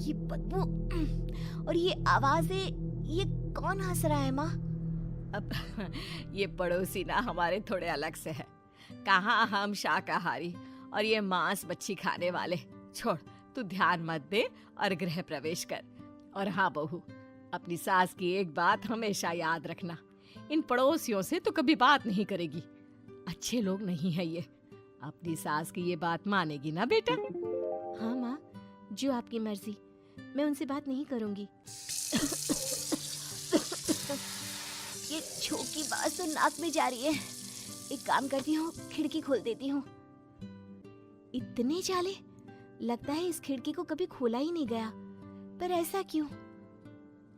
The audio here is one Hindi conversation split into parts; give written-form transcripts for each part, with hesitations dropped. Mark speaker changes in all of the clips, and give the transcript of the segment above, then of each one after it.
Speaker 1: ये बदबू और ये आवाजें, ये कौन हंस रहा है माँ?
Speaker 2: अब ये पड़ोसी ना हमारे थोड़े अलग से है। कहाँ हम शाकाहारी और ये मांस मच्छी खाने वाले। छोड़, तू ध्यान मत दे और गृह प्रवेश कर। और हाँ बहू, अपनी सास की एक बात हमेशा याद रखना, इन पड़ोसियों से तो कभी बात नहीं करेगी। अच्छे लोग नहीं है ये। अपनी सास की ये बात मानेगी ना बेटा?
Speaker 1: हाँ माँ, जो आपकी मर्जी, मैं उनसे बात नहीं करूंगी। ये छोक की बात तो नाक में जा रही है। एक काम करती हूँ, खिड़की खोल देती हूँ। इतने जाले, लगता है इस खिड़की को कभी खोला ही नहीं गया। पर ऐसा क्यों?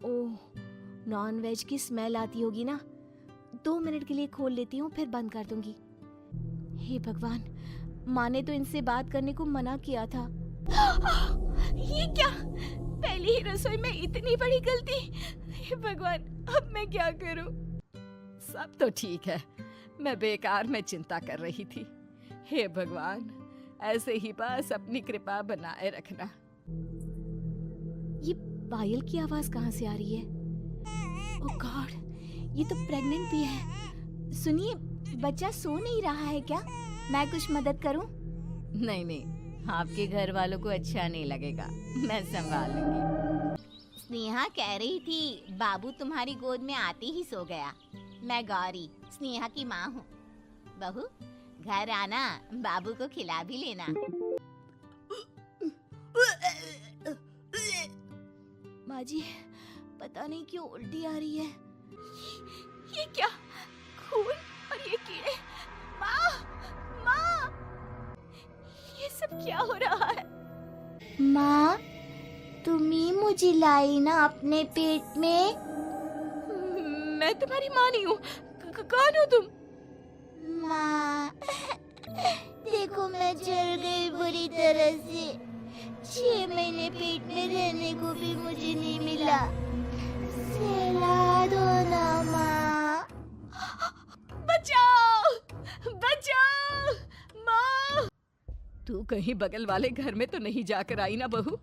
Speaker 1: ओह, नॉन वेज की स्मेल आती होगी ना। 2 मिनट के लिए खोल लेती हूँ, फिर बंद कर दूंगी। हे भगवान, माँ ने तो इनसे बात करने को मना किया था। ये क्या? पहली ही रसोई में इतनी बड़ी गलती। हे भगवान, अब मैं क्या करूं?
Speaker 2: सब तो ठीक है, मैं बेकार में चिंता कर रही थी। हे भगवान, ऐसे ही बस अपनी कृपा बनाए रखना।
Speaker 1: ये पायल की आवाज कहाँ से आ रही है? ओह गॉड, ये तो प्रेग्नेंट भी है। सुनिए, बच्चा सो नहीं रहा है क्या? मैं कुछ मदद करूं?
Speaker 2: नहीं नहीं, आपके घर वालों को अच्छा नहीं लगेगा, मैं संभाल लूंगी।
Speaker 3: स्नेहा कह रही थी बाबू तुम्हारी गोद में आते ही सो गया। मैं गौरी, स्नेहा की माँ हूँ। बहू, घर आना, बाबू को खिला भी लेना।
Speaker 1: माँ जी, पता नहीं क्यों उल्टी आ रही है। ये क्या? खून और ये कीड़े। माँ, माँ, ये सब क्या हो रहा है?
Speaker 3: माँ, तुम ही मुझे लाई ना अपने पेट में।
Speaker 1: मैं तुम्हारी माँ नहीं हूँ। कौन हो तुम?
Speaker 3: माँ, देखो मैं जल गई बुरी तरह से। 6 महीने पेट में रहने को भी मुझे नहीं मिला। सहला दो ना माँ।
Speaker 1: बचाओ, बचाओ, माँ।
Speaker 2: तू कहीं बगल वाले घर में तो नहीं जाकर आई ना बहू?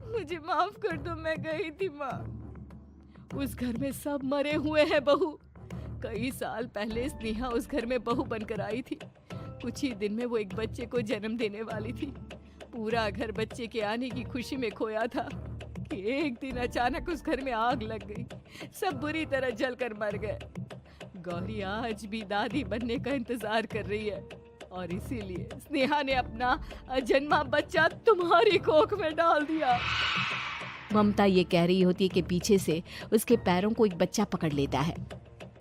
Speaker 1: मुझे माफ कर दो, मैं गई थी माँ।
Speaker 2: उस घर में सब मरे हुए हैं बहू। कई साल पहले स्नेहा उस घर में बहू बनकर आई थी। कुछ ही दिन में वो एक बच्चे को जन्म देने वाली थी। पूरा घर बच्चे के आने की खुशी में खोया था कि एक दिन अचानक उस घर में आग लग गई। सब बुरी तरह जलकर मर गए। गौरी आज भी दादी बनने का इंतजार कर रही है और इसीलिए स्नेहा ने अपना अजन्मा बच्चा तुम्हारी कोख में डाल दिया। ममता ये कह रही होती है कि पीछे से उसके पैरों को एक बच्चा पकड़ लेता है।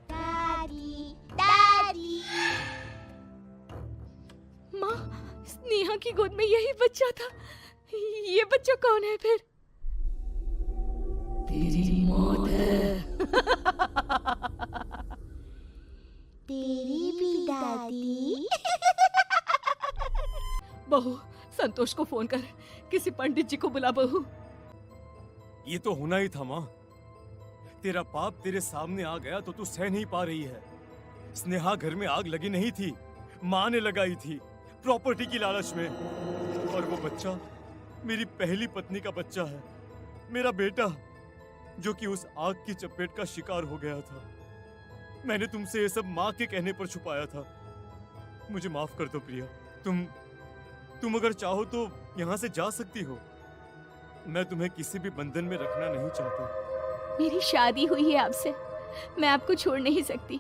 Speaker 3: दादी, दादी।
Speaker 1: माँ, स्नेहा की गोद में यही बच्चा था। ये बच्चा कौन है फिर?
Speaker 2: तेरी मौत है।
Speaker 3: तेरी भी दादी।
Speaker 2: बहू, संतोष को फोन कर, किसी पंडित जी को बुला बहू।
Speaker 4: ये तो होना ही था माँ। तेरा पाप तेरे सामने आ गया तो तू सह नहीं पा रही है। स्नेहा घर में आग लगी नहीं थी, माँ ने लगाई थी, प्रॉपर्टी की लालच में। और वो बच्चा मेरी पहली पत्नी का बच्चा है, मेरा बेटा, जो कि उस आग की चपेट का शिकार हो गया था। मैंने तुमसे ये सब माँ के कहने पर छुपाया था। मुझे माफ कर दो प्रिया। तुम अगर चाहो तो यहाँ से जा सकती हो। मैं तुम्हें किसी भी बंधन में रखना नहीं चाहता।
Speaker 1: मेरी शादी हुई है आपसे, मैं आपको छोड़ नहीं सकती।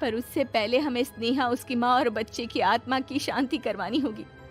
Speaker 1: पर उससे पहले हमें स्नेहा, उसकी माँ और बच्चे की आत्मा की शांति करवानी होगी।